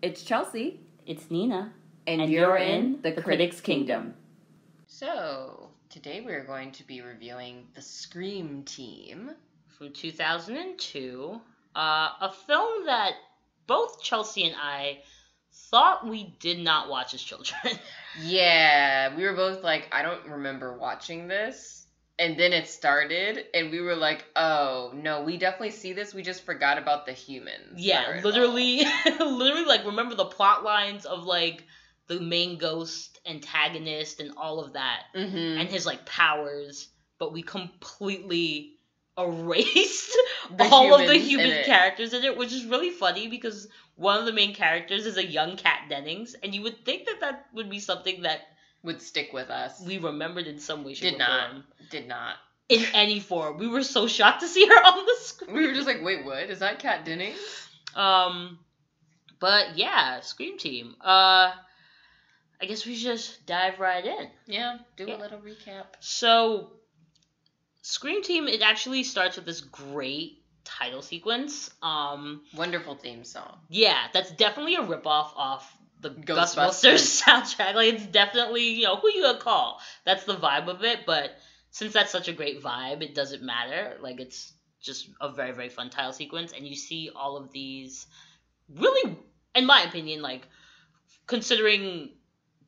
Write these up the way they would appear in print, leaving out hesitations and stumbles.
It's Chelsea. It's Nina. And you're in the Critics' Kingdom. So, today we're going to be reviewing The Scream Team. From 2002. A film that both Chelsea and I thought we did not watch as children. Yeah, we were both like, I don't remember watching this. And then it started, and we were like, oh, no, we definitely see this. We just forgot about the humans. Yeah, literally, like, remember the plot lines of, like, the main ghost antagonist and all of that. Mm-hmm. And his, like, powers. But we completely erased all of the human characters in it, which is really funny because one of the main characters is a young Kat Dennings. And you would think that that would be something that would stick with us. We remembered in some way, shape, Did not. In any form. We were so shocked to see her on the screen. We were just like, wait, what? Is that Kat Dennings? But yeah, Scream Team. I guess we should just dive right in. Yeah, do a little recap. So, Scream Team, it actually starts with this great title sequence. Wonderful theme song. Yeah, that's definitely a ripoff off the Ghostbusters soundtrack. Like, it's definitely, who you gonna call? That's the vibe of it, but since that's such a great vibe, it doesn't matter. Like, it's just a very, very fun title sequence, and you see all of these really, in my opinion, like, considering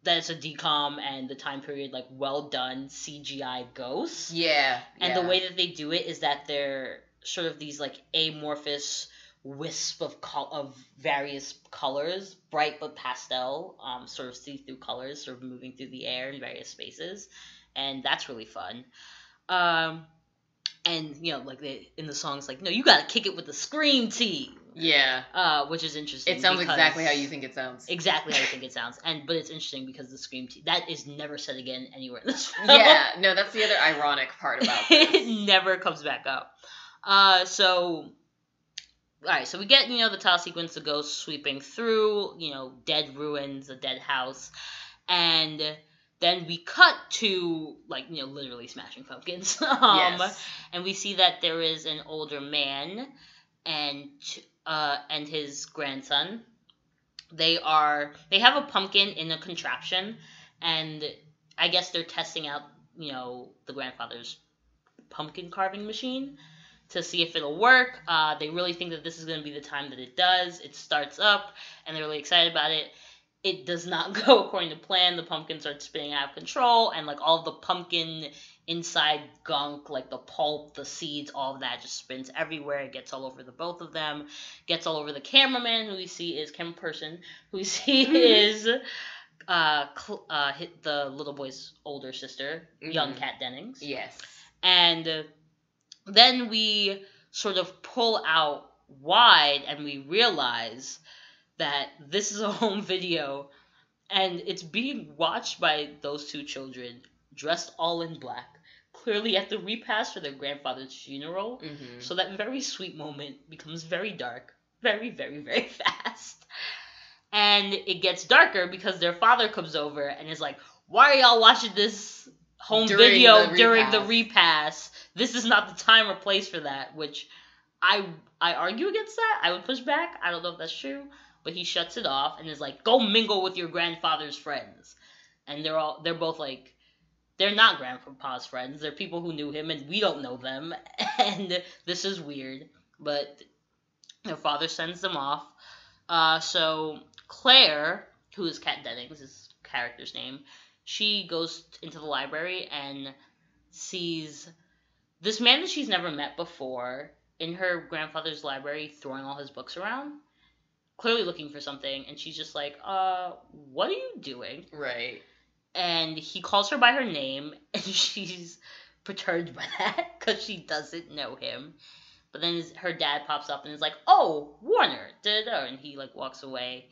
that it's a DCOM and the time period, like, well done CGI ghosts. Yeah. And the way that they do it is that they're sort of these, like, amorphous wisp of various colors, bright but pastel, sort of see-through colors, sort of moving through the air in various spaces, and that's really fun. And like in the songs, like, no, you gotta kick it with the Scream Team. Yeah. Which is interesting. It sounds exactly how you think it sounds. Exactly how you think it sounds, but it's interesting because the Scream Team, that is never said again anywhere in this film. Yeah, no, that's the other ironic part about this. It never comes back up. Alright, so we get, the title sequence, the ghosts sweeping through, dead ruins, a dead house, and then we cut to, like, literally smashing pumpkins. Yes. And we see that there is an older man and his grandson. They have a pumpkin in a contraption, and I guess they're testing out, the grandfather's pumpkin carving machine to see if it'll work. They really think that this is going to be the time that it does. It starts up, and they're really excited about it. It does not go according to plan. The pumpkin starts spinning out of control, and, like, all of the pumpkin inside gunk, like the pulp, the seeds, all of that just spins everywhere. It gets all over the both of them. Gets all over the cameraman, who we see is is the little boy's older sister, young Kat Dennings. Yes. And then we sort of pull out wide and we realize that this is a home video and it's being watched by those two children dressed all in black, clearly at the repast for their grandfather's funeral. Mm-hmm. So that very sweet moment becomes very dark, very, very, very fast. And it gets darker because their father comes over and is like, why are y'all watching this home video during the repast? This is not the time or place for that, which I argue against that. I would push back. I don't know if that's true, but he shuts it off and is like, go mingle with your grandfather's friends. And they're both like, they're not grandpa's friends. They're people who knew him and we don't know them. And this is weird, but their father sends them off. So Claire, who is Kat Dennings, his character's name, she goes into the library and sees this man that she's never met before in her grandfather's library throwing all his books around, clearly looking for something, and she's just like, what are you doing? Right. And he calls her by her name, and she's perturbed by that because she doesn't know him. But then her dad pops up and is like, oh, Warner, and he, like, walks away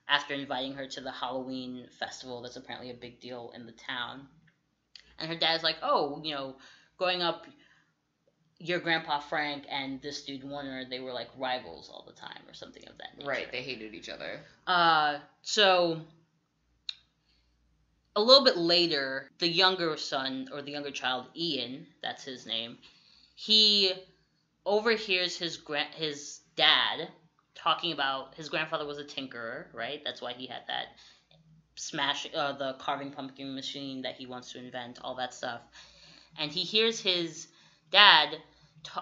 after inviting her to the Halloween festival that's apparently a big deal in the town. And her dad's like, oh, growing up, your grandpa Frank and this dude Warner, they were like rivals all the time or something of that nature. Right, they hated each other. So a little bit later, the younger son, or the younger child, Ian, that's his name, he overhears his dad talking about his grandfather was a tinkerer, right? That's why he had that the carving pumpkin machine that he wants to invent, all that stuff. And he hears his dad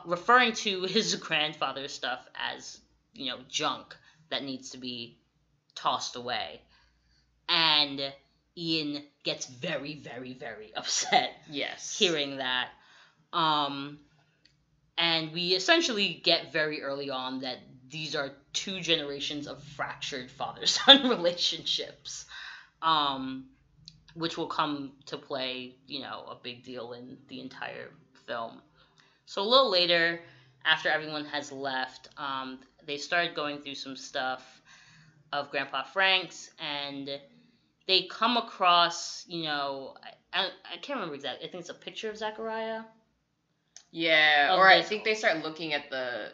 referring to his grandfather's stuff as, junk that needs to be tossed away. And Ian gets very, very, very upset. Yes. Hearing that. And we essentially get very early on that these are 2 generations of fractured father-son relationships, which will come to play, a big deal in the entire film. So a little later, after everyone has left, they started going through some stuff of Grandpa Frank's, and they come across, I can't remember exactly. I think it's a picture of Zachariah. Yeah, or I think they start looking at the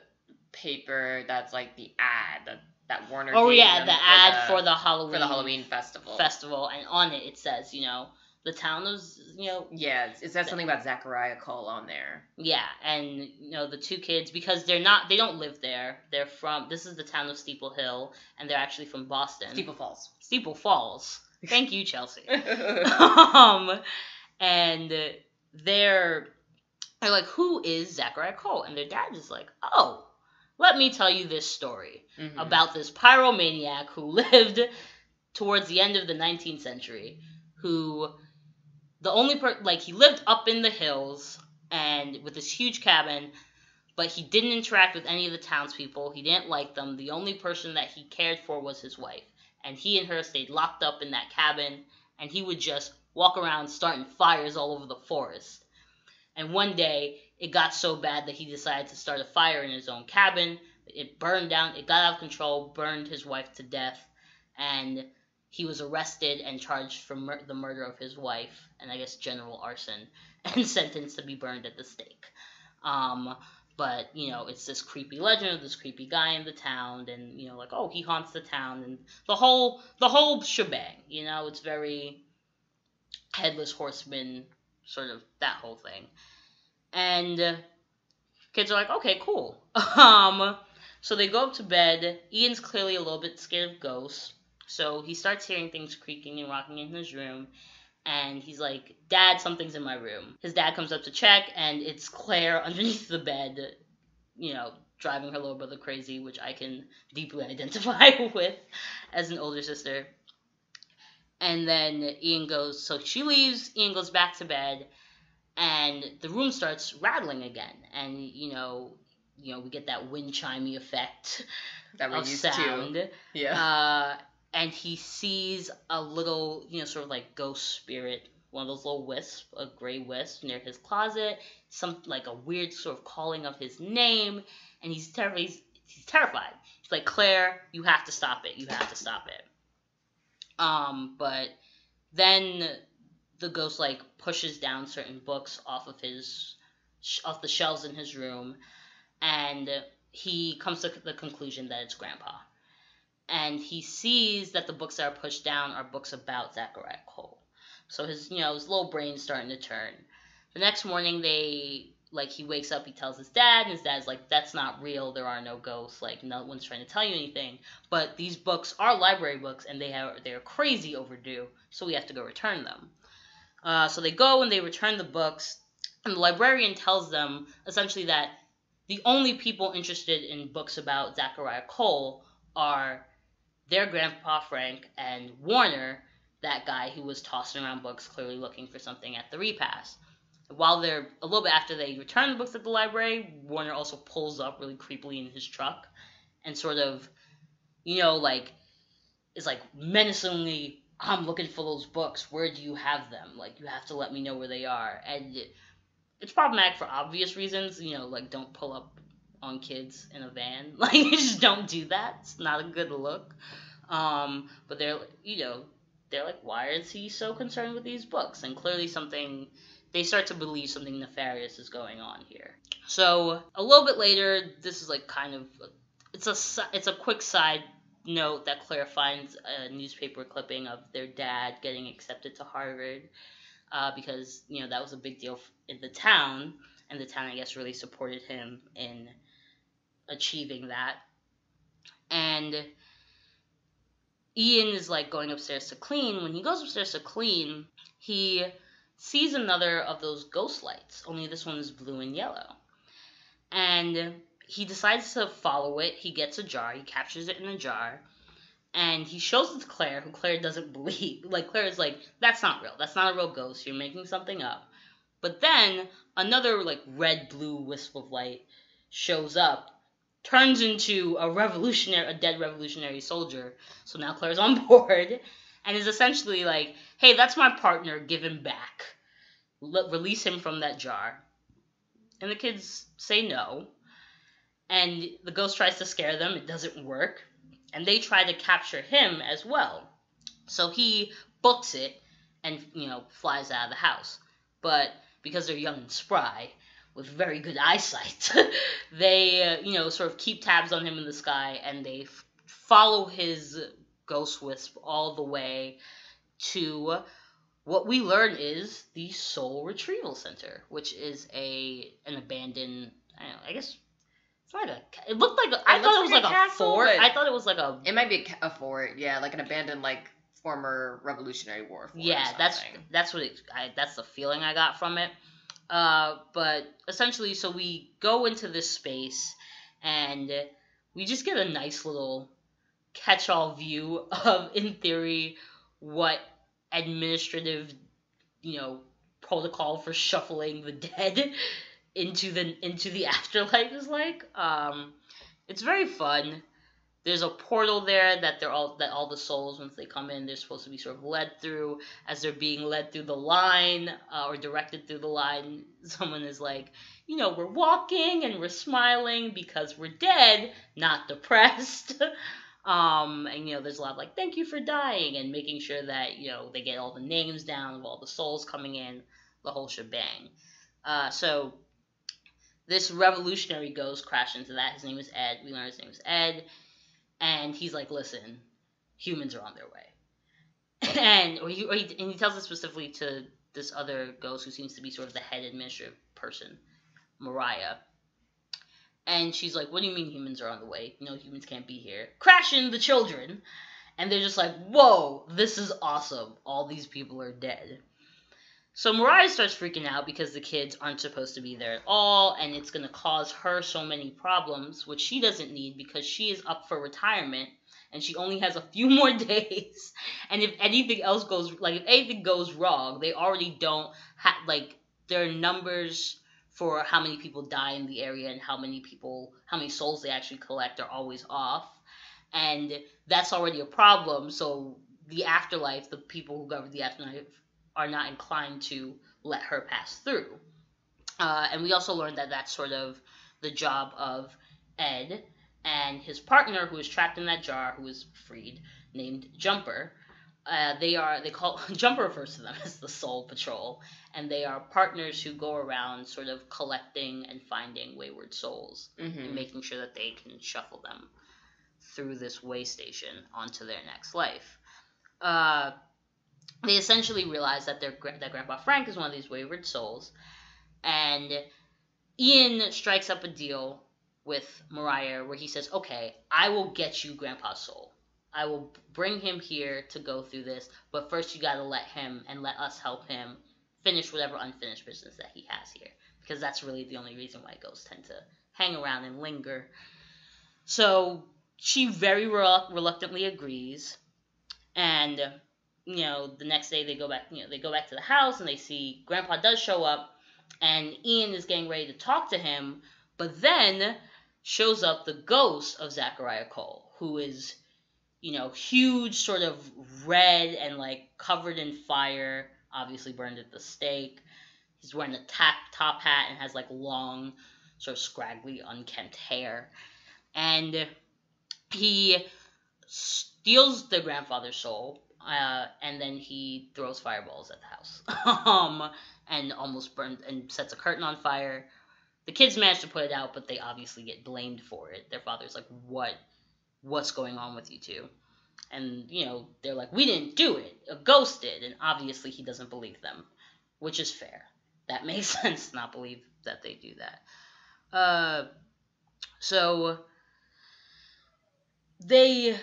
paper that's like the ad that Warner gave them the ad for the Halloween festival, and on it says, the town was, yeah, it says something about Zachariah Cole on there. Yeah, and the 2 kids, because they don't live there. They're from, this is the town of Steeple Hill, and they're actually from Boston. Steeple Falls. Thank you, Chelsea. And they're like, who is Zachariah Cole? And their dad is like, oh, let me tell you this story about this pyromaniac who lived towards the end of the 19th century, who he lived up in the hills and with this huge cabin, but he didn't interact with any of the townspeople. He didn't like them. The only person that he cared for was his wife, and he and her stayed locked up in that cabin, and he would just walk around starting fires all over the forest. And one day, it got so bad that he decided to start a fire in his own cabin. It burned down. It got out of control, burned his wife to death, and he was arrested and charged for the murder of his wife, and I guess general arson, and sentenced to be burned at the stake. But, it's this creepy legend of this creepy guy in the town, and, like, oh, he haunts the town, and the whole shebang, it's very Headless Horseman, sort of that whole thing. And kids are like, okay, cool. So they go up to bed. Ian's clearly a little bit scared of ghosts, so he starts hearing things creaking and rocking in his room, and he's like, Dad, something's in my room. His dad comes up to check, and it's Claire underneath the bed, driving her little brother crazy, which I can deeply identify with as an older sister. And then Ian goes, so she leaves, Ian goes back to bed, and the room starts rattling again. And, we get that wind chimey effect that we're of used sound. To. Yeah. And he sees a little, sort of like ghost spirit, one of those little wisps, a gray wisp near his closet, like a weird sort of calling of his name, and he's terrified. He's like, Claire, you have to stop it. You have to stop it. But then the ghost pushes down certain books off of the shelves in his room, and he comes to the conclusion that it's Grandpa. And he sees that the books that are pushed down are books about Zachariah Cole. So his little brain's starting to turn. The next morning, he wakes up, he tells his dad, and his dad's like, that's not real, there are no ghosts, no one's trying to tell you anything. But these books are library books, and they're crazy overdue, so we have to go return them. So they go and they return the books, and the librarian tells them, essentially, that the only people interested in books about Zachariah Cole are their grandpa Frank and Warner, that guy who was tossing around books, clearly looking for something at the repast. While they're a little bit after they return the books at the library, Warner also pulls up really creepily in his truck and sort of, is menacingly, I'm looking for those books. Where do you have them? You have to let me know where they are. And it's problematic for obvious reasons. Don't pull up on kids in a van. You just don't do that. It's not a good look. But they're like, why is he so concerned with these books? And clearly they start to believe something nefarious is going on here. So a little bit later, this is it's a quick side note that Claire finds a newspaper clipping of their dad getting accepted to Harvard, because that was a big deal in the town, and the town, I guess, really supported him in achieving that. And Ian is like going upstairs to clean. When he goes upstairs to clean, he sees another of those ghost lights, only this one is blue and yellow. And he decides to follow it. He gets a jar, he captures it in a jar, and he shows it to Claire, who Claire doesn't believe. Like, Claire is like, that's not real. That's not a real ghost. You're making something up. But then another, like, red-blue wisp of light shows up, turns into a dead revolutionary soldier. So now Claire's on board, and is essentially like, hey, that's my partner. Give him back. Release him from that jar. And the kids say no. And the ghost tries to scare them. It doesn't work. And they try to capture him as well. So he books it and, flies out of the house. But because they're young and spry, with very good eyesight, they, sort of keep tabs on him in the sky, and they follow his ghost wisp all the way to what we learn is the Soul Retrieval Center, which is an abandoned, I guess. It's not it looked like I thought it was like a fort. I thought it was like a. It might be a fort, yeah, like an abandoned former Revolutionary War fort. Yeah, that's what that's the feeling I got from it. But essentially, so we go into this space, and we just get a nice little catch-all view of, in theory, what administrative, protocol for shuffling the dead into the afterlife is like. It's very fun. There's a portal there that all the souls, once they come in, they're supposed to be sort of led through. As they're being led through the line, or directed through the line, someone is like, we're walking and we're smiling because we're dead, not depressed. And there's a lot of like, thank you for dying, and making sure that they get all the names down of all the souls coming in, the whole shebang. So this revolutionary ghost crashed into that. His name is Ed. We learn his name is Ed. And he's like, listen, humans are on their way. And he tells it specifically to this other ghost who seems to be sort of the head administrative person, Mariah. And she's like, what do you mean humans are on the way? Humans can't be here. Crash in the children. And they're just like, whoa, this is awesome. All these people are dead. So Mariah starts freaking out because the kids aren't supposed to be there at all, and it's going to cause her so many problems, which she doesn't need because she is up for retirement, and she only has a few more days. And if anything goes wrong, they already don't have, their numbers for how many people die in the area and how many souls they actually collect are always off. And that's already a problem, so the afterlife, the people who govern the afterlife, are not inclined to let her pass through. And we also learned that that's sort of the job of Ed and his partner, who is trapped in that jar, who is freed, named Jumper. Jumper refers to them as the Soul Patrol, and they are partners who go around sort of collecting and finding wayward souls, and making sure that they can shuffle them through this way station onto their next life. They essentially realize that that Grandpa Frank is one of these wayward souls, and Ian strikes up a deal with Mariah where he says, okay, I will get you Grandpa's soul. I will bring him here to go through this, but first you gotta let him and let us help him finish whatever unfinished business that he has here, because that's really the only reason why ghosts tend to hang around and linger. So she very reluctantly agrees, and the next day they go back to the house, and they see Grandpa does show up, and Ian is getting ready to talk to him, but then shows up the ghost of Zachariah Cole, who is, huge, sort of red and covered in fire, obviously burned at the stake. He's wearing a top hat and has long, sort of scraggly, unkempt hair. And he steals the grandfather's soul, and then he throws fireballs at the house, and almost burns and sets a curtain on fire. The kids manage to put it out, but they obviously get blamed for it. Their father's like, what's going on with you two? And, they're like, we didn't do it. A ghost did. And obviously he doesn't believe them, which is fair. That makes sense to not believe that they do that. So they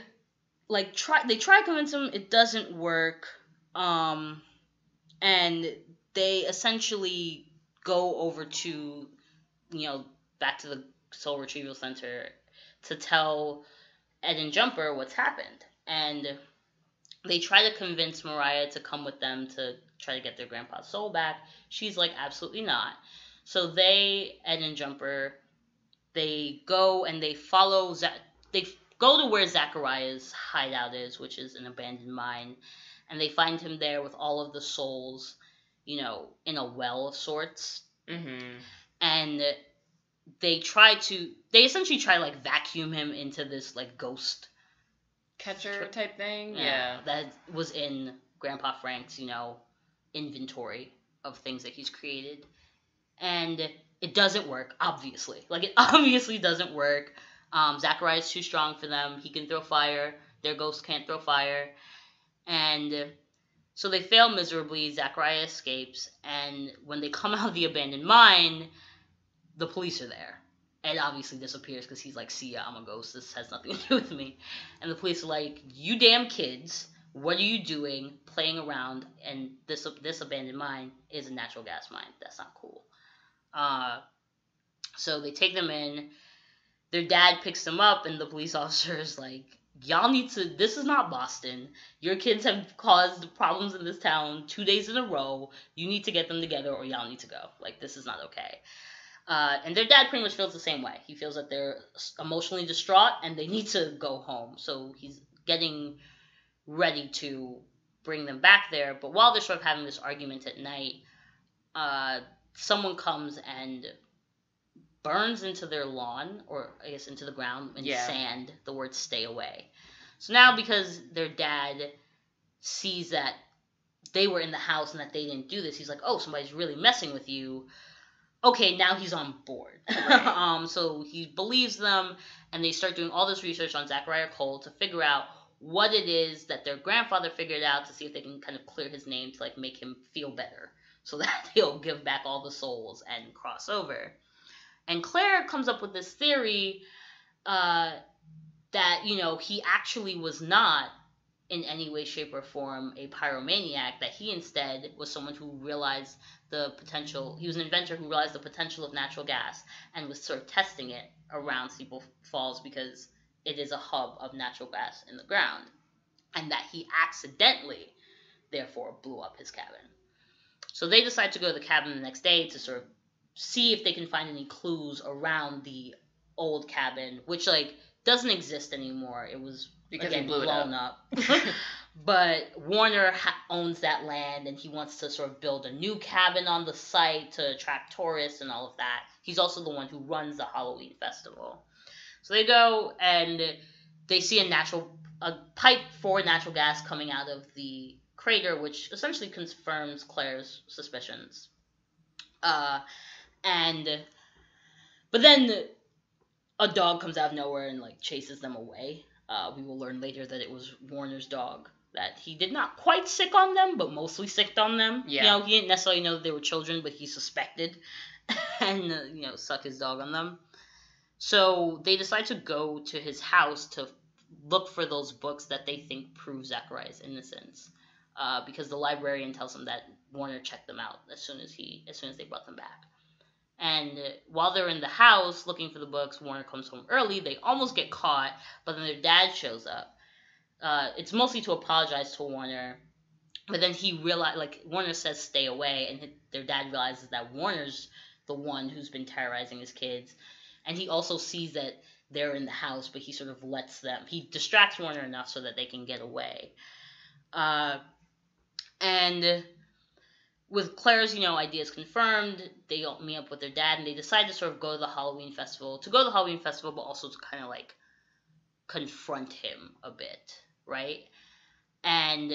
try to convince him. It doesn't work. And they essentially go over to, back to the Soul Retrieval Center to tell Ed and Jumper what's happened. And they try to convince Mariah to come with them to try to get their grandpa's soul back. She's like, absolutely not. So Ed and Jumper, they go and they follow they go to where Zachariah's hideout is, which is an abandoned mine, and they find him there with all of the souls, in a well of sorts. Mm-hmm. And they essentially try to vacuum him into this ghost catcher type thing. Yeah. That was in Grandpa Frank's, inventory of things that he's created. And it doesn't work, obviously. It obviously doesn't work. Zachariah's too strong for them. He can throw fire. Their ghost can't throw fire. And so they fail miserably. Zachariah escapes. And when they come out of the abandoned mine, the police are there. Ed obviously disappears because he's like, see ya, I'm a ghost. This has nothing to do with me. And the police are like, you damn kids, what are you doing playing around? And this abandoned mine is a natural gas mine. That's not cool. So they take them in. Their dad picks them up, and the police officer is like, y'all need to, this is not Boston. Your kids have caused problems in this town 2 days in a row. You need to get them together or y'all need to go. This is not okay. And their dad pretty much feels the same way. He feels that they're emotionally distraught and they need to go home. So he's getting ready to bring them back there. But while they're sort of having this argument at night, someone comes and burns into their lawn, or I guess into the ground, in sand, the word stay away. So now because their dad sees that they were in the house and that they didn't do this, he's like, oh, somebody's really messing with you. Okay, now he's on board. Right. So he believes them, and they start doing all this research on Zachariah Cole to figure out what it is that their grandfather figured out, to see if they can kind of clear his name to make him feel better, so that he'll give back all the souls and cross over. And Claire comes up with this theory that, he actually was not in any way, shape, or form a pyromaniac, that he instead was someone who realized the potential. He was an inventor who realized the potential of natural gas and was sort of testing it around Steeple Falls because it is a hub of natural gas in the ground, and that he accidentally, therefore, blew up his cabin. So they decide to go to the cabin the next day to sort of see if they can find any clues around the old cabin, which doesn't exist anymore. It was because again he blew blown it up. But Warner owns that land, and he wants to sort of build a new cabin on the site to attract tourists and all of that. He's also the one who runs the Halloween festival. So they go and they see a pipe for natural gas coming out of the crater, which essentially confirms Claire's suspicions. But then a dog comes out of nowhere and chases them away. We will learn later that it was Warner's dog, that he did not quite sick on them, but mostly sicked on them. Yeah. He didn't necessarily know that they were children, but he suspected and suck his dog on them. So they decide to go to his house to look for those books that they think prove Zachariah's innocence, because the librarian tells them that Warner checked them out as soon as they brought them back. And while they're in the house looking for the books, Warner comes home early. They almost get caught, but then their dad shows up. It's mostly to apologize to Warner, but then he realized, Warner says stay away, and their dad realizes that Warner's the one who's been terrorizing his kids. And he also sees that they're in the house, but he sort of lets them. He distracts Warner enough so that they can get away. And with Claire's, ideas confirmed, they meet up with their dad, and they decide to sort of go to the Halloween festival. To go to the Halloween festival, but also to kind of confront him a bit, right? And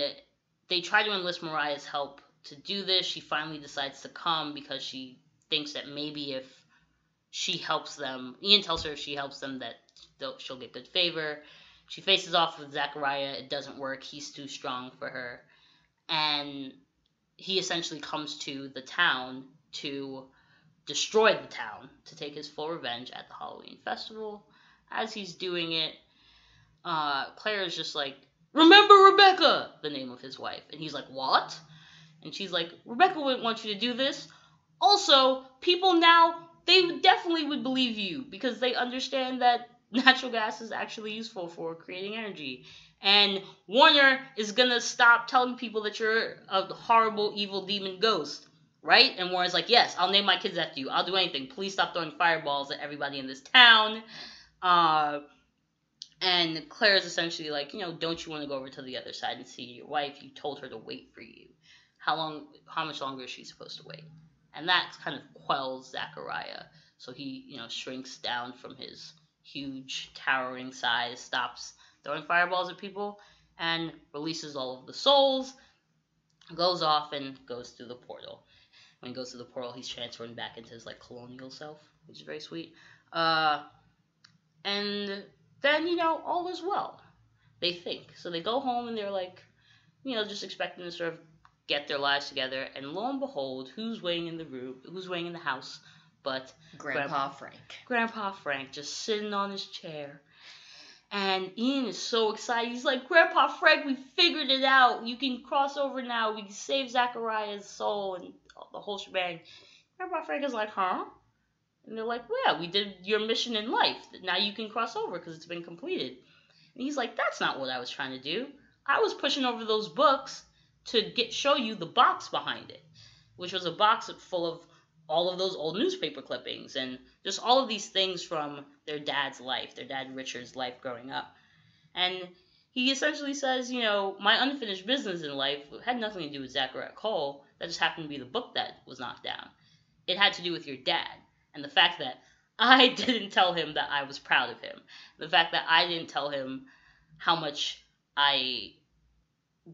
they try to enlist Mariah's help to do this. She finally decides to come because she thinks that maybe if she helps them, Ian tells her if she helps them that she'll get good favor. She faces off with Zachariah. It doesn't work. He's too strong for her. And he essentially comes to the town to destroy the town, to take his full revenge at the Halloween festival. As he's doing it, Claire is just like, remember Rebecca, the name of his wife. And he's like, what? And she's like, Rebecca wouldn't want you to do this. Also, people now, they definitely would believe you because they understand that natural gas is actually useful for creating energy. And Warner is gonna stop telling people that you're a horrible, evil demon ghost. Right? And Warren's like, yes, I'll name my kids after you. I'll do anything. Please stop throwing fireballs at everybody in this town. And Claire's essentially like, don't you want to go over to the other side and see your wife? You told her to wait for you. How much longer is she supposed to wait? And that kind of quells Zachariah. So he, shrinks down from his huge, towering size, stops throwing fireballs at people, and releases all of the souls, goes off and goes through the portal. When he goes through the portal, he's transferring back into his, colonial self, which is very sweet. And then, all is well. They think. So they go home and they're like, just expecting to sort of get their lives together. And lo and behold, who's waiting in the house but Grandpa Frank. Grandpa Frank, just sitting on his chair. And Ian is so excited. He's like, Grandpa Frank, we figured it out. You can cross over now. We can save Zachariah's soul and the whole shebang. Grandpa Frank is like, huh? And they're like, well, yeah, we did your mission in life. Now you can cross over because it's been completed. And he's like, that's not what I was trying to do. I was pushing over those books to show you the box behind it, which was a box full of all of those old newspaper clippings and just all of these things from their dad's life, their dad Richard's life growing up. And he essentially says, my unfinished business in life had nothing to do with Zachariah Cole. That just happened to be the book that was knocked down. It had to do with your dad. And the fact that I didn't tell him that I was proud of him. The fact that I didn't tell him how much I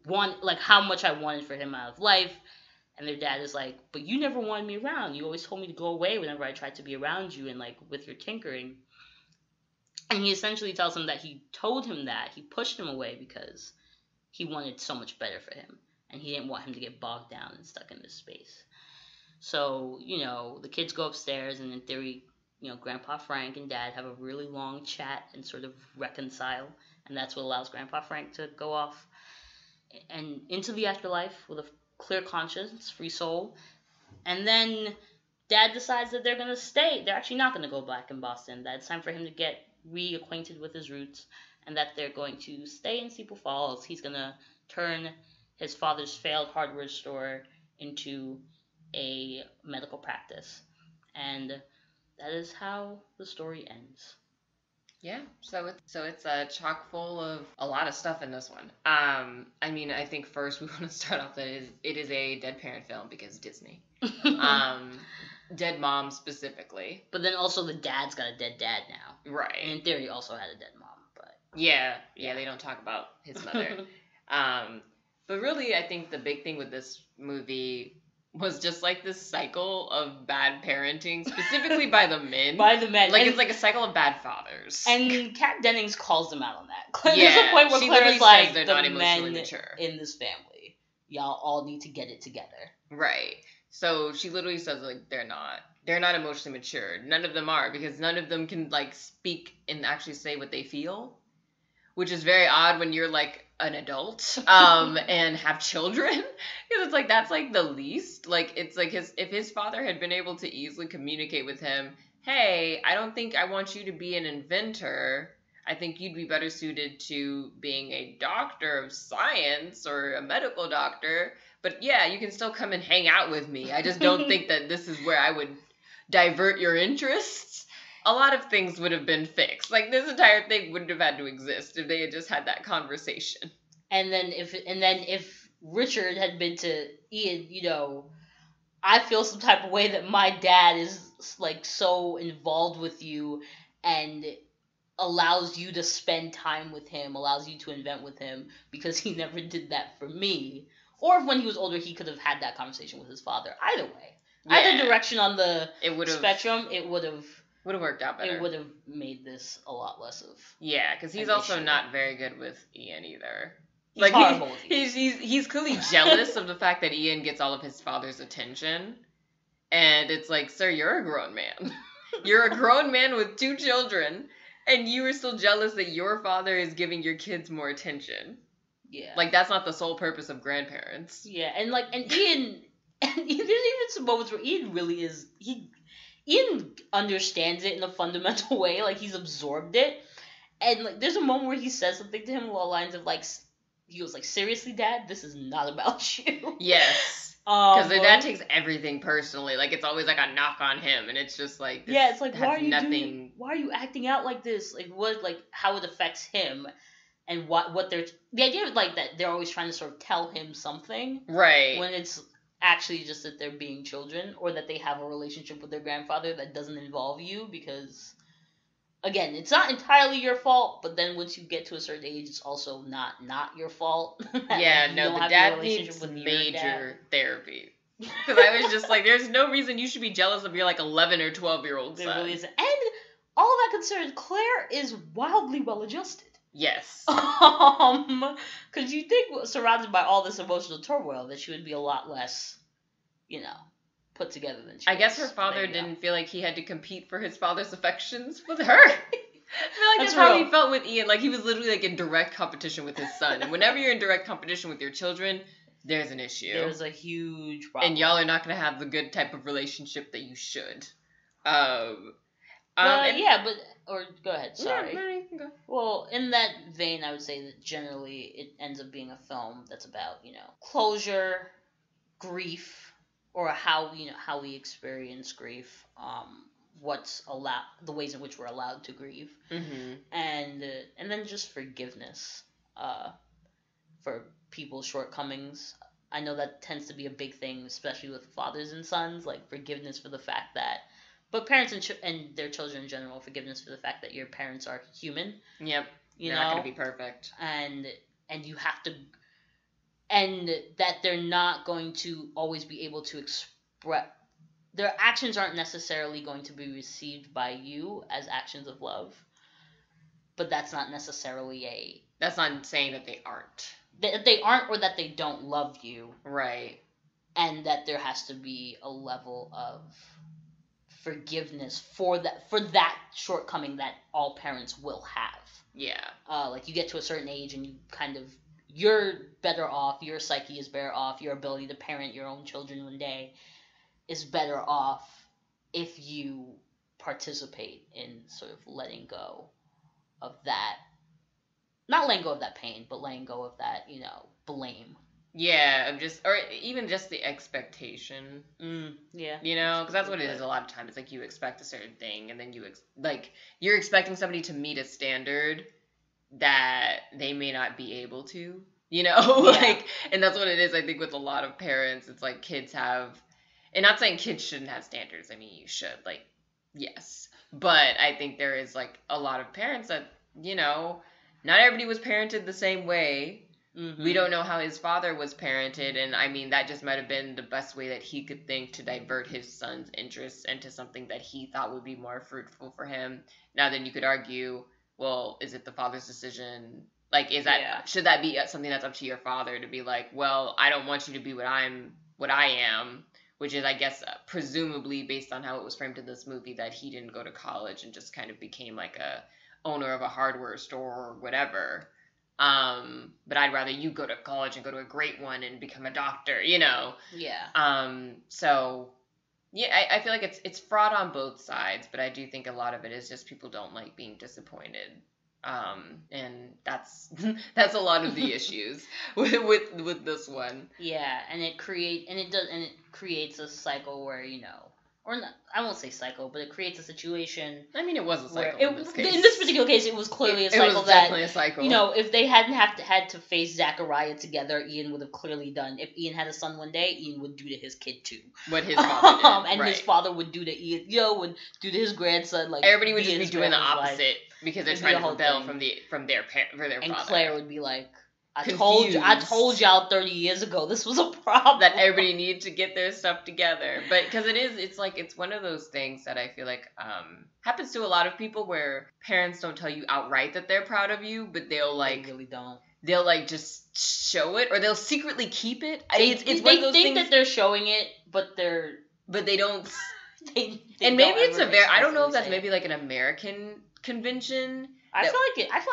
wanted for him out of life. And their dad is like, but you never wanted me around. You always told me to go away whenever I tried to be around you and with your tinkering. And he essentially tells him that he told him that. He pushed him away because he wanted so much better for him. And he didn't want him to get bogged down and stuck in this space. So, the kids go upstairs and in theory, Grandpa Frank and Dad have a really long chat and sort of reconcile. And that's what allows Grandpa Frank to go off and into the afterlife with a clear conscience, free soul. And then Dad decides that they're going to stay. They're actually not going to go back in Boston. That it's time for him to get reacquainted with his roots and that they're going to stay in Steeple Falls. He's going to turn his father's failed hardware store into a medical practice. And that is how the story ends. Yeah, so it's chock full of a lot of stuff in this one. I think first we want to start off that it is a dead parent film because Disney. Dead mom specifically. But then also the dad's got a dead dad now. Right. And in theory also had a dead mom, but yeah, they don't talk about his mother. But really I think the big thing with this movie was just this cycle of bad parenting, specifically by the men. By the men. It's a cycle of bad fathers. And Kat Dennings calls them out on that. Yeah, there's a point where Claire's like, they're the not emotionally men mature in this family, y'all all need to get it together. Right. So she literally says they're not emotionally mature. None of them are, because none of them can speak and actually say what they feel, which is very odd when you're an adult and have children, because it's that's the least. If his father had been able to easily communicate with him, hey, I don't think I want you to be an inventor. I think you'd be better suited to being a doctor of science or a medical doctor. But yeah, you can still come and hang out with me. I just don't think that this is where I would divert your interests. A lot of things would have been fixed. This entire thing wouldn't have had to exist if they had just had that conversation. And then if Richard had been to Ian, I feel some type of way that my dad is so involved with you and allows you to spend time with him, allows you to invent with him because he never did that for me. Or if when he was older, he could have had that conversation with his father. Either way. Yeah. Either direction on the spectrum, it would have worked out better. It would have made this a lot less of. Yeah, because he's also not very good with Ian either. He's horrible with Ian. He's clearly jealous of the fact that Ian gets all of his father's attention. And it's sir, you're a grown man. You're a grown man with 2 children. And you were still jealous that your father is giving your kids more attention. Yeah. Like, that's not the sole purpose of grandparents. Yeah, and Ian, and there's even some moments where Ian really is, Ian understands it in a fundamental way, like, he's absorbed it, and, like, there's a moment where he says something to him along the lines of, like, he goes, like, seriously, Dad, this is not about you. Yes. Because their dad takes everything personally. Like, it's always, like, a knock on him, and it's just, like, yeah, it's like, why are you acting out like this? Like, how it affects him, and what they're, the idea of, like, that they're always trying to sort of tell him something. Right. When it's actually just that they're being children, or that they have a relationship with their grandfather that doesn't involve you, because, again, it's not entirely your fault, but then once you get to a certain age, it's also not your fault. Yeah, no, the dad needs major therapy. Because I was just like, there's no reason you should be jealous of your, like, 11 or 12-year-old son. Really isn't. And all of that considered, Claire is wildly well-adjusted. Yes. Because you think, surrounded by all this emotional turmoil, that she would be a lot less, put together than she I guess her father didn't feel like he had to compete for his father's affections with her. I feel like that's how he felt with Ian. Like, he was literally, like, in direct competition with his son. And whenever you're in direct competition with your children, there's an issue. There's a huge problem. And y'all are not going to have the good type of relationship that you should. Go ahead, sorry. Yeah, no, you can go. Well, in that vein, I would say that generally it ends up being a film that's about, closure, grief, or how we experience grief, the ways in which we're allowed to grieve, and then just forgiveness for people's shortcomings. I know that tends to be a big thing, especially with fathers and sons, like forgiveness for the fact that, but parents and their children in general, forgiveness for the fact that your parents are human. Yep. They're not going to be perfect. And you have to, and that they're not going to always be able to express, their actions aren't necessarily going to be received by you as actions of love, but that's not necessarily that's not saying that they aren't. That they aren't, or that they don't love you. Right. And that there has to be a level of forgiveness for that shortcoming that all parents will have. Yeah. Like, you get to a certain age and you're better off, your psyche is better off, your ability to parent your own children one day is better off if you participate in sort of letting go of that. Not letting go of that pain, but letting go of that, blame. Yeah, or even just the expectation. Yeah. Because that's what it is a lot of times. It's like you expect a certain thing, and then you're expecting somebody to meet a standard that they may not be able to, Yeah. And that's what it is, I think, with a lot of parents. It's like kids have, and not saying kids shouldn't have standards. I mean, you should, yes. But I think there is, a lot of parents that, not everybody was parented the same way. Mm-hmm. We don't know how his father was parented, and I mean, that just might have been the best way that he could think to divert his son's interests into something that he thought would be more fruitful for him. Now, then you could argue, well, is it the father's decision? Should that be something that's up to your father to be like, well, I don't want you to be what I am, which is, I guess, presumably based on how it was framed in this movie, that he didn't go to college and just kind of became like a owner of a hardware store or whatever. But I'd rather you go to college and go to a great one and become a doctor, Yeah. So, yeah, I feel like it's fraught on both sides, but I do think a lot of it is just people don't like being disappointed. And that's a lot of the issues with this one. Yeah, and it creates a cycle where, or not, I won't say cycle, but it creates a situation. I mean, it was a cycle in this case. In this particular case, it was clearly a cycle. It was definitely a cycle. If they hadn't had to face Zachariah together, Ian would have clearly done. If Ian had a son one day, Ian would do to his kid too. What his father did. And his father would do to Ian, would do to his grandson. Everybody would just be doing the opposite because they're trying to rebel from their father. And Claire would be like, I told y'all 30 years ago this was a problem. That everybody needed to get their stuff together. But because it's one of those things that I feel like happens to a lot of people where parents don't tell you outright that they're proud of you, but they really don't. They'll just show it, or they'll secretly keep it. They think that they're showing it, but they don't. And maybe it's I don't know if that's maybe like an American convention. I feel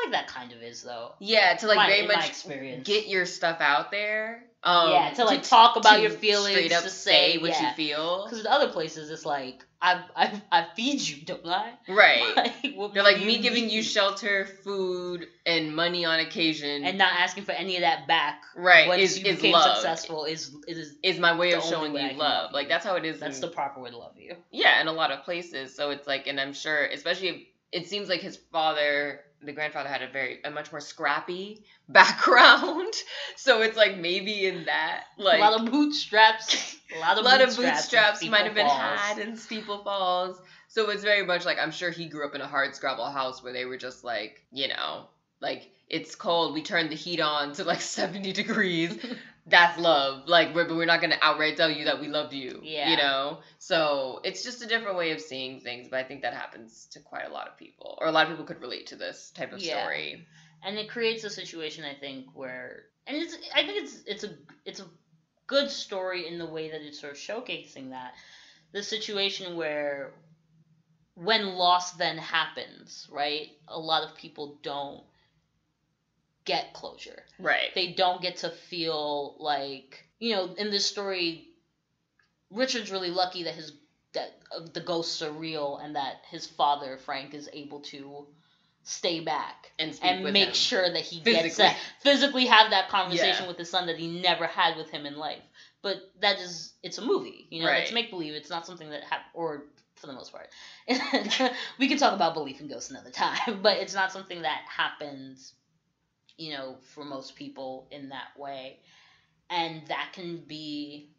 like that kind of is though. Yeah, to like very in my much experience. get your stuff out there. To like talk about your feelings, straight up to say what you feel. Because with other places, it's like I feed you, don't I? Right. Like, they're like me giving you shelter, food, and money on occasion, and not asking for any of that back. Right. Once you became love. Successful is my way of showing you love. Like that's how it is. That's the proper way to love you. Yeah, in a lot of places. So it's like, and I'm sure, especially if it seems like his father, the grandfather, had a much more scrappy background. So it's like maybe in that, like a lot of bootstraps. A lot of bootstraps might have been had in Steeple Falls. So it's very much like, I'm sure he grew up in a hardscrabble house where they were just like, you know, like it's cold, we turned the heat on to like 70 degrees. That's love. Like, but we're not going to outright tell you that we love you. Yeah. You know? So it's just a different way of seeing things. But I think that happens to quite a lot of people. Or a lot of people could relate to this type of story. And it creates a situation, I think, where... And I think it's a good story in the way that it's sort of showcasing that. The situation where when loss then happens, right? A lot of people don't get closure. Right. They don't get to feel like, you know, in this story, Richard's really lucky that the ghosts are real and that his father, Frank, is able to stay back and make him. Sure that he gets that, physically have that conversation with his son that he never had with him in life. But it's a movie, you know, it's make-believe. It's not something that or for the most part. We can talk about belief in ghosts another time, but it's not something that happens, you know, for most people in that way. And that can be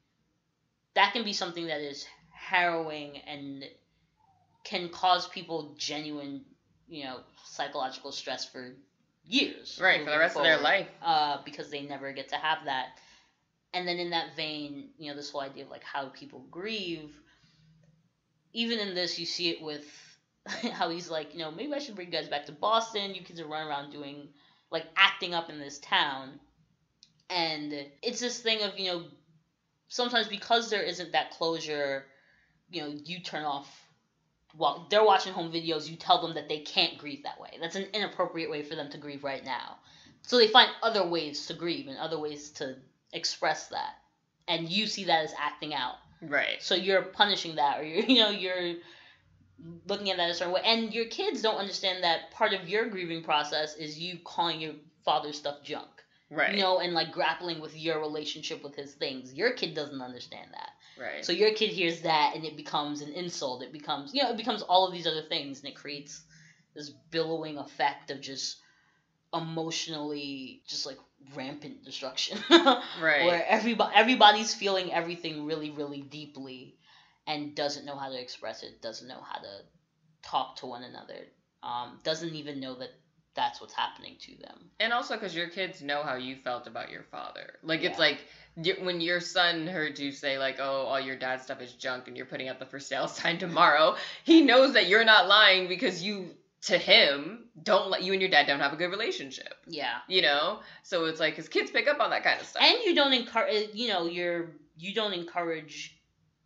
something that is harrowing and can cause people genuine, you know, psychological stress for years. Right, for the rest of their life. Because they never get to have that. And then in that vein, you know, this whole idea of like how people grieve, even in this you see it with how he's like, you know, maybe I should bring you guys back to Boston. You kids are running around doing, like, acting up in this town. And it's this thing of, you know, sometimes because there isn't that closure, you know, you turn off while they're watching home videos, you tell them that they can't grieve that way. That's an inappropriate way for them to grieve right now. So they find other ways to grieve and other ways to express that. And you see that as acting out. Right. So you're punishing that, or you're looking at that a certain way. And your kids don't understand that part of your grieving process is you calling your father's stuff junk. Right. You know, and like grappling with your relationship with his things. Your kid doesn't understand that. Right. So your kid hears that and it becomes an insult. It becomes, you know, it becomes all of these other things, and it creates this billowing effect of just emotionally just like rampant destruction. Right. Where everybody's feeling everything really, really deeply and doesn't know how to express it, doesn't know how to talk to one another, doesn't even know that that's what's happening to them. And also because your kids know how you felt about your father. Like, it's like when your son heard you say, like, oh, all your dad's stuff is junk and you're putting out the for sale sign tomorrow, he knows that you're not lying because you, to him, you and your dad don't have a good relationship. Yeah. You know? So it's like, his kids pick up on that kind of stuff. And you don't encourage, you know, you don't encourage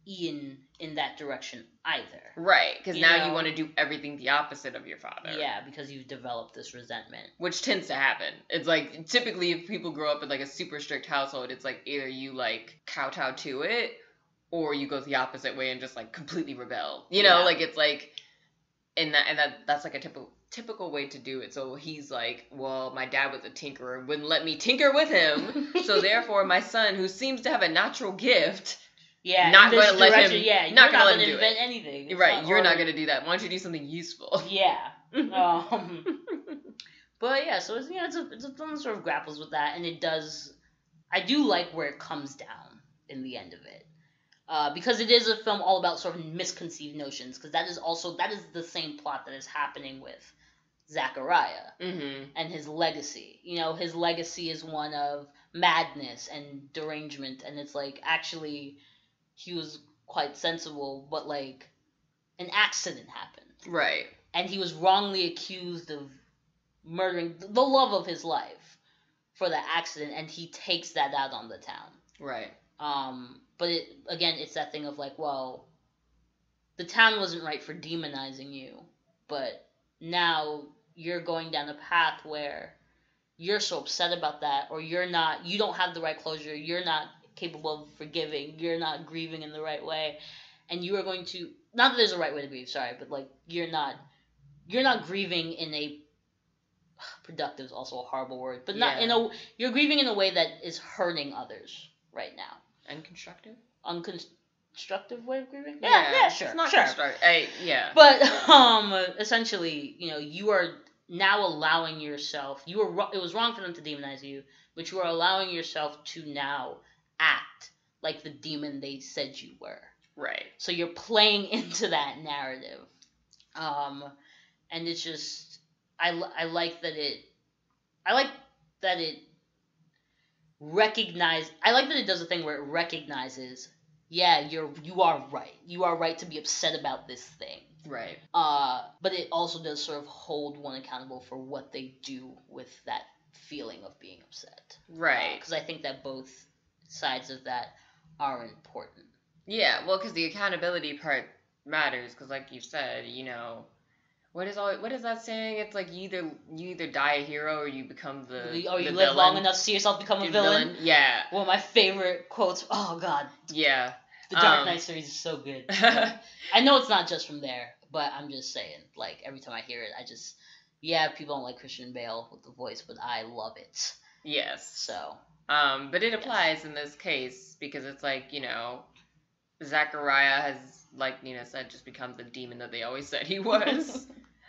Ian in that direction either. Right, because now you want to do everything the opposite of your father. Yeah, because you've developed this resentment. Which tends to happen. It's like, typically if people grow up in like a super strict household, it's like either you like kowtow to it, or you go the opposite way and just like completely rebel. You know, like it's like, and that's like a typical way to do it. So he's like, well, my dad was a tinkerer and wouldn't let me tinker with him, so therefore my son, who seems to have a natural gift, not going to let him. Yeah, not going to let him invent anything. It's right, you're not going to do that. Why don't you do something useful? Yeah. But yeah, so it's, you know, it's a film that sort of grapples with that, and it does. I do like where it comes down in the end of it, because it is a film all about sort of misconceived notions. Because that is the same plot that is happening with Zachariah and his legacy. You know, his legacy is one of madness and derangement, and it's like actually. He was quite sensible, but like an accident happened. Right. And he was wrongly accused of murdering the love of his life for that accident, and he takes that out on the town. Right. But it's that thing of like, well, the town wasn't right for demonizing you, but now you're going down a path where you're so upset about that, or you don't have the right closure, you're not capable of forgiving, you're not grieving in the right way, and you are going to, not that there's a right way to grieve, sorry, but like you're not grieving in a, productive is also a horrible word, but not in a, you're grieving in a way that is hurting others right now. Unconstructive way of grieving? Yeah, sure. It's not sure. constructive. But essentially, you are now allowing yourself. It was wrong for them to demonize you, but you are allowing yourself to now act like the demon they said you were. Right. So you're playing into that narrative, and it's just I like that it. I like that it does a thing where it recognizes, yeah, you are right. You are right to be upset about this thing. Right. But it also does sort of hold one accountable for what they do with that feeling of being upset. Right. Because I think that both sides of that are important. Yeah, well, because the accountability part matters. Because, like you said, what is that saying? It's like you either die a hero or you become or the you live villain. long enough to see yourself become a villain. Yeah. One of my favorite quotes. Oh God. Yeah. The Dark Knight series is so good. I know it's not just from there, but I'm just saying. Like every time I hear it, people don't like Christian Bale with the voice, but I love it. Yes. So. But it applies in this case because it's like Zachariah has, like Nina said, just become the demon that they always said he was.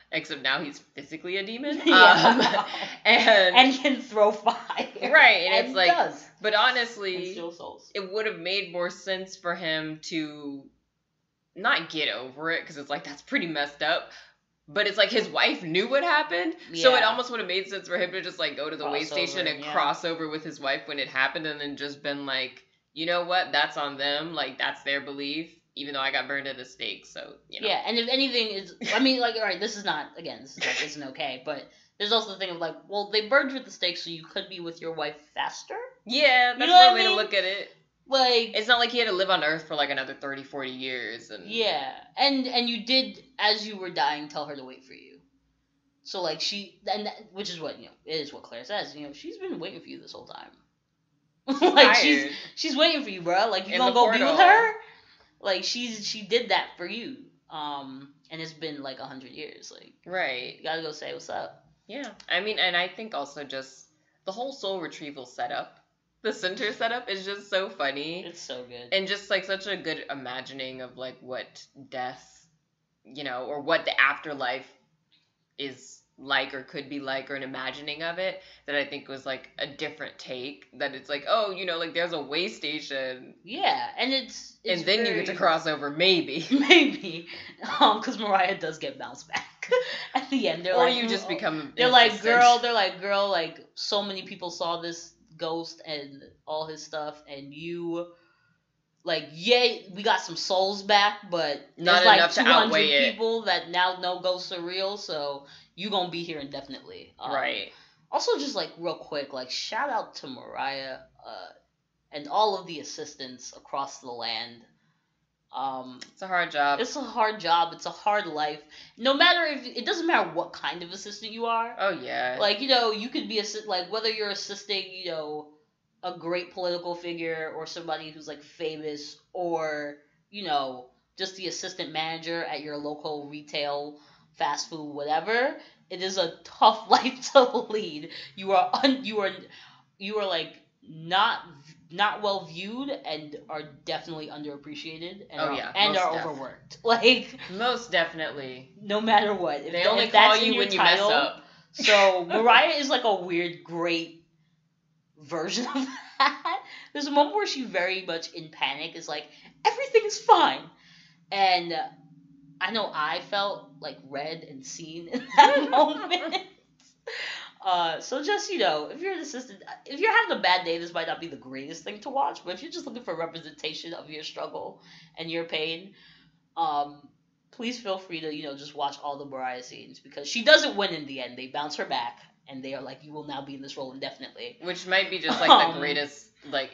Except now he's physically a demon. And can throw fire. Right, and it's like, does. But honestly, and steal souls. It would have made more sense for him to not get over it, because it's like, that's pretty messed up. But it's like his wife knew what happened, so it almost would have made sense for him to just like go to the way station and cross over with his wife when it happened, and then just been like, you know what, that's on them, like that's their belief. Even though I got burned at the stake, so, Yeah, and if anything, alright, this isn't okay, but there's also the thing of, like, well, they burned you at the stake so you could be with your wife faster? Yeah, that's one way to look at it. Like... It's not like he had to live on Earth for, like, another 30, 40 years, and... Yeah, and you did, as you were dying, tell her to wait for you. So, like, which is what, it is what Claire says, she's been waiting for you this whole time. Like, she's waiting for you, bro. Like, you gonna go be with her? Like, she did that for you. And it's been, like, 100 years. Like, right. You gotta go say what's up. Yeah. I mean, and I think also just the whole soul retrieval setup, the center setup is just so funny. It's so good. And just, like, such a good imagining of, like, what death, or what the afterlife is like or could be like, or an imagining of it, that I think was like a different take, that it's like, oh, like there's a way station, and it's and then you get to cross over, maybe because Mariah does get bounced back at the end. Or you just become they're like, girl, like so many people saw this ghost and all his stuff, and you, like, we got some souls back, but not there's enough like to outweigh 200 people that now know ghosts are real, so you gonna be here indefinitely. Right. Also, just, like, real quick, like, shout out to Mariah and all of the assistants across the land. It's a hard job. It's a hard job. It's a hard life. No matter it doesn't matter what kind of assistant you are. Oh, yeah. Like, you could be, like, whether you're assisting, a great political figure or somebody who's, like, famous, or, just the assistant manager at your local retail, fast food, whatever. It is a tough life to lead. You are like not well viewed, and are definitely underappreciated, and are overworked. Like, most definitely. No matter what, they only call you when you mess up. So Mariah is like a weird, great version of that. There's a moment where she's very much in panic. It's like, everything's fine, and I know I felt like read and seen in that moment. So just, if you're an assistant, if you're having a bad day, this might not be the greatest thing to watch, but if you're just looking for representation of your struggle and your pain, please feel free to, just watch all the Mariah scenes, because she doesn't win in the end. They bounce her back, and they are like, you will now be in this role indefinitely. Which might be just, like, the greatest, like,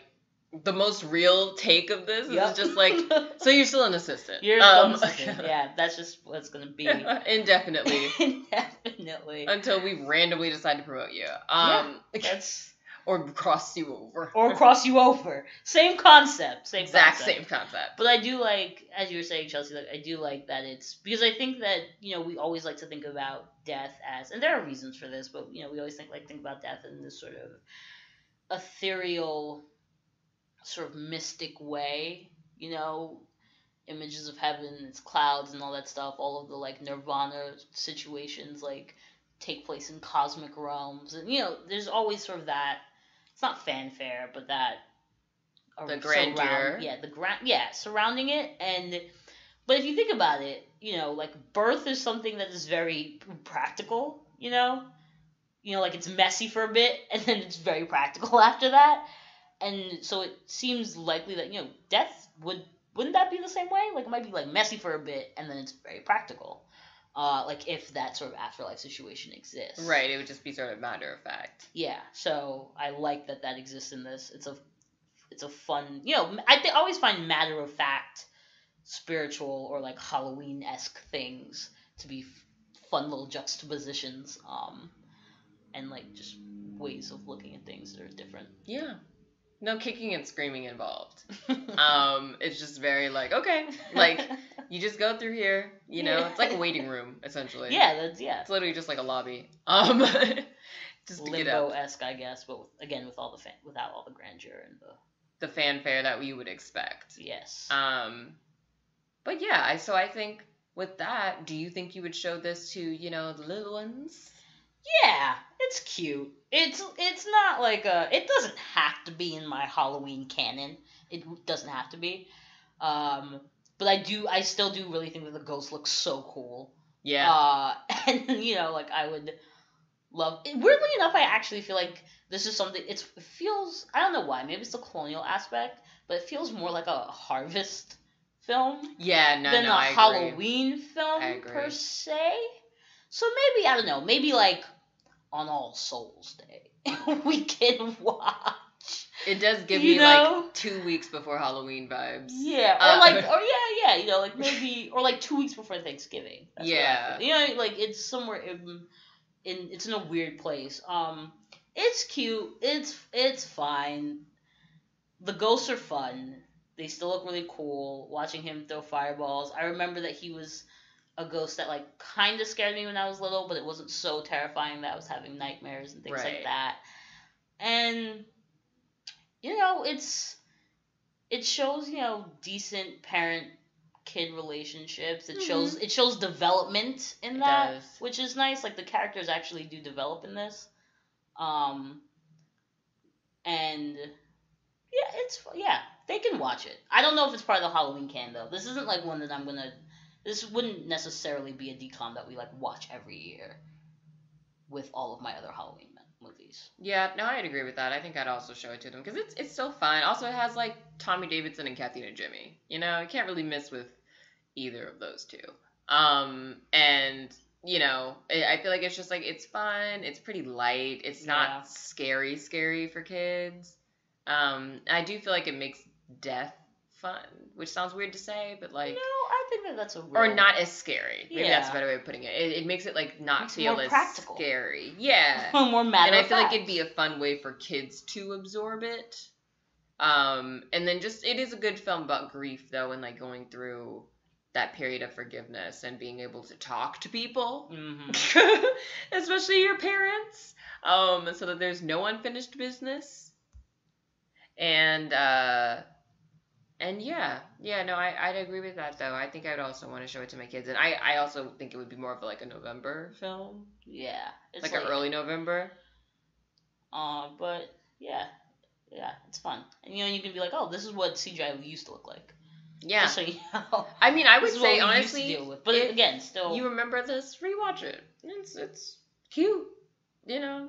the most real take of this Yep. is just like, so you're still an assistant. You're still an assistant. Yeah, that's just what it's gonna be. Indefinitely. Indefinitely. Until we randomly decide to promote you. That's... Or cross you over. Or cross you over. Same concept. Same concept. But I do like, as you were saying, Chelsea, like, I do like that it's... Because I think that, we always like to think about death as... And there are reasons for this, but, we always think about death in this sort of ethereal, sort of mystic way. Images of heaven, it's clouds and all that stuff. All of the, like, nirvana situations, like, take place in cosmic realms. And, there's always sort of that... It's not fanfare, but that the grandeur. Surrounding it. But if you think about it, like birth is something that is very practical. Like it's messy for a bit, and then it's very practical after that. And so it seems likely that death wouldn't that be the same way? Like it might be like messy for a bit, and then it's very practical. Like if that sort of afterlife situation exists. Right, it would just be sort of matter of fact. Yeah, so I like that exists in this. It's a fun, I always find matter of fact, spiritual or like Halloween-esque things to be fun little juxtapositions, and like just ways of looking at things that are different. Yeah. No kicking and screaming involved. It's just very like, okay, like you just go through here, it's like a waiting room essentially. Yeah, It's literally just like a lobby. Just to get up. Limbo-esque, I guess, but again without all the grandeur and the fanfare that we would expect. Yes. But yeah, so I think with that, do you think you would show this to, the little ones? Yeah, it's cute. It's not like it doesn't have to be in my Halloween canon. It doesn't have to be. But I still do really think that the ghost looks so cool. Yeah. And like I would love it. Weirdly enough, I actually feel like this is something it feels, I don't know why, maybe it's the colonial aspect, but it feels more like a harvest film. Yeah, than a Halloween film per se. So maybe, I don't know, maybe like on All Souls Day we can watch. It does give me like 2 weeks before Halloween vibes. Yeah, like maybe, or like 2 weeks before Thanksgiving. That's like it's somewhere it's in a weird place. It's cute. It's fine. The ghosts are fun. They still look really cool. Watching him throw fireballs. I remember that he was a ghost that like kind of scared me when I was little, but it wasn't so terrifying that I was having nightmares and things like that. And it shows decent parent-kid relationships. It shows development in that, which is nice. Like the characters actually do develop in this, and they can watch it. I don't know if it's part of the Halloween canon though. This isn't like one that this wouldn't necessarily be a DCOM that we like watch every year with all of my other Halloween movies. Yeah, no, I'd agree with that. I think I'd also show it to them because it's still fun. Also, it has like Tommy Davidson and Kathy Najimy. You can't really miss with either of those two. And I feel like it's just like it's fun. It's pretty light. It's not scary for kids. I do feel like it makes death fun, which sounds weird to say, but like I think that's a real... or not as scary. Maybe that's a better way of putting it. It makes it like not feel as practical. Scary. Yeah, more matter. And I feel like it'd be a fun way for kids to absorb it. And then just it is a good film about grief though, and like going through that period of forgiveness and being able to talk to people, especially your parents, so that there's no unfinished business. I'd agree with that though. I think I'd also want to show it to my kids, and I also think it would be more of like a November film. Yeah, it's like an early November. But yeah, it's fun, and you can be like, oh, this is what CGI used to look like. Yeah. Just so you know. I mean, I would say honestly, deal with. But again, still, you remember this? Rewatch it. It's cute. Yeah.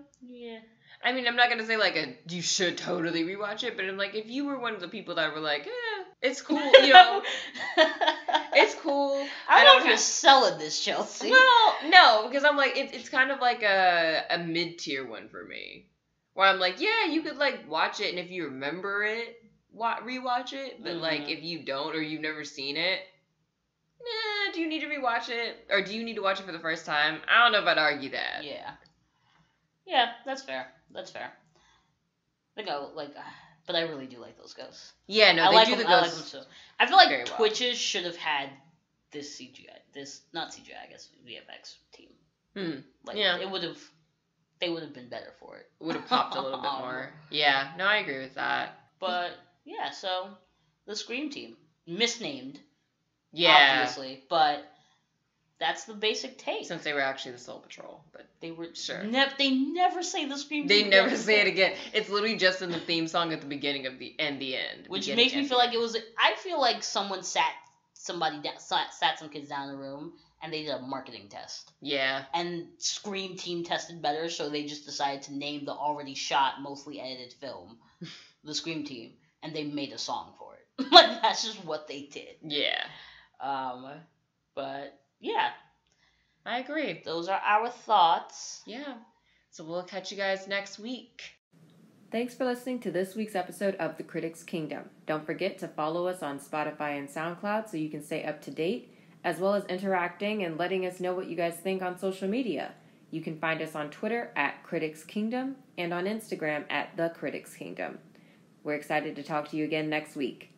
I mean, I'm not gonna say like you should totally rewatch it, but I'm like, if you were one of the people that were like, it's cool, it's cool. I don't know if you're selling this, Chelsea. Well, no, because I'm like, it's kind of like a mid-tier one for me, where I'm like, yeah, you could like watch it, and if you remember it, rewatch it. But like, if you don't or you've never seen it, do you need to rewatch it, or do you need to watch it for the first time? I don't know if I'd argue that. Yeah, that's fair. I think but I really do like those ghosts. Yeah, no, I do the I like ghosts. them too. I feel like very well. Twitches should have had this not CGI, I guess, VFX team. They would have been better for it. Would have popped a little bit more. Yeah, no, I agree with that. But yeah, so the Scream team, misnamed, obviously, but that's the basic take. Since they were actually the Soul Patrol, but they were sure. They never say the Scream team. They never say it again. again. It's literally just in the theme song at the beginning of the end. Which makes me feel like it was. I feel like someone sat some kids down in a room and they did a marketing test. Yeah. And Scream team tested better, so they just decided to name the already shot, mostly edited film, the Scream team, and they made a song for it. Like, that's just what they did. Yeah. But yeah, I agree. Those are our thoughts. Yeah. So we'll catch you guys next week. Thanks for listening to this week's episode of The Critics Kingdom. Don't forget to follow us on Spotify and SoundCloud so you can stay up to date, as well as interacting and letting us know what you guys think on social media. You can find us on Twitter at Critics Kingdom and on Instagram at The Critics Kingdom. We're excited to talk to you again next week.